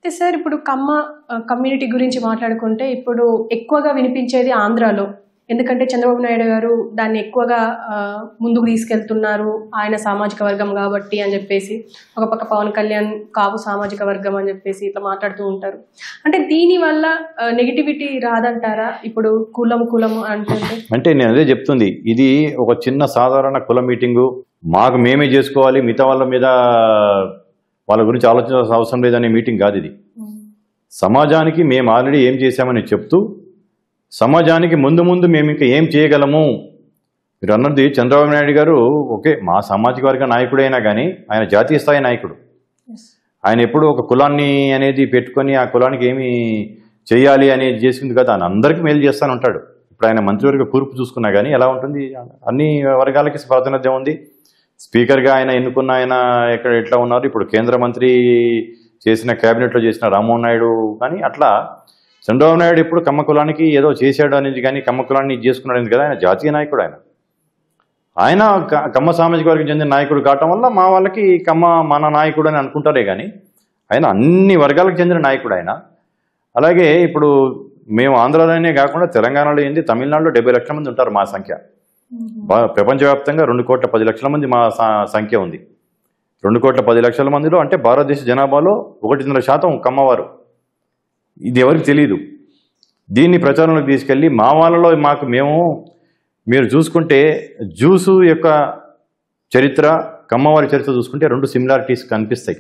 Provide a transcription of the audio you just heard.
Sir ఇప్పుడు community గురించి మాట్లాడుకుంటే ఇప్పుడు ఎక్కువగా వినిపించేది ఆంధ్రాలో. ఎందుకంటే చంద్రబాబు నాయుడు గారు దాన్ని ఎక్కువగా ముందుకు తీసుకెళ్తున్నారు. ఆయన సామాజిక వర్గం కాబట్టి అని చెప్పేసి, ఒక పక్క పవన్ కళ్యాణ్ కాపు సామాజిక వర్గం అని చెప్పేసి ఇట్లా మాట్లాడుతూ ఉంటారు. అంటే దీనివల్ల నెగిటివిటీ రాదంటారా? ఇప్పుడు కులం అంటుంటే అంటే నేను అదే చెప్తుంది, ఇది ఒక చిన్న సాధారణ కుల మీటింగు, మాకు మేమే చేసుకోవాలి, మిగతా వాళ్ళ మీద వాళ్ళ గురించి ఆలోచించాల్సిన అవసరం లేదనే మీటింగ్ కాదు ఇది. సమాజానికి మేము ఆల్రెడీ ఏం చేశామని చెప్తూ, సమాజానికి ముందు మేము ఇంకా ఏం చేయగలము. మీరు అన్నది చంద్రబాబు నాయుడు గారు ఓకే మా సామాజిక వర్గ నాయకుడైనా కానీ ఆయన జాతీయ స్థాయి నాయకుడు. ఆయన ఎప్పుడు ఒక కులాన్ని అనేది పెట్టుకొని ఆ కులానికి ఏమి చేయాలి అనేది చేసింది కదా, ఆయన అందరికీ మేలు చేస్తూనే ఉంటాడు. ఇప్పుడు ఆయన మంత్రివర్గ కూర్పు చూసుకున్నా కానీ ఎలా ఉంటుంది, అన్ని వర్గాలకి ప్రాతినిధ్యం ఉంది. స్పీకర్గా ఆయన ఎన్నుకున్న ఆయన ఎట్లా ఉన్నారు, ఇప్పుడు కేంద్ర మంత్రి చేసిన క్యాబినెట్లో చేసిన రామ్మోహన్ నాయుడు కానీ అట్లా చంద్రబాబు నాయుడు ఇప్పుడు కమ్మ కులానికి ఏదో చేశాడు అనేది కానీ కమ్మ కులాన్ని చేసుకున్నాడు అనేది కదా, ఆయన జాతీయ నాయకుడు. ఆయన కమ్మ సామాజిక వర్గం చెందిన నాయకుడు కావటం వల్ల మా వాళ్ళకి కమ్మ మన నాయకుడు అని అనుకుంటారే కానీ ఆయన అన్ని వర్గాలకు చెందిన నాయకుడు ఆయన. అలాగే ఇప్పుడు మేము ఆంధ్రాలోనే కాకుండా తెలంగాణలో ఏంది, తమిళనాడులో 70 లక్షల మంది ఉంటారు మా సంఖ్య. ప్రపంచవ్యాప్తంగా 2,10,00,000 మంది మా సంఖ్య ఉంది. 2,10,00,000 మందిలో అంటే భారతదేశ జనాభాలో 1.5% కమ్మవారు. ఇది ఎవరికి తెలియదు. దీన్ని ప్రచారంలోకి తీసుకెళ్ళి మా వాళ్ళలో మీరు చూసుకుంటే జ్యూసు యొక్క చరిత్ర, కమ్మవారి చరిత్ర చూసుకుంటే 2 సిమిలారిటీస్ కనిపిస్తాయి.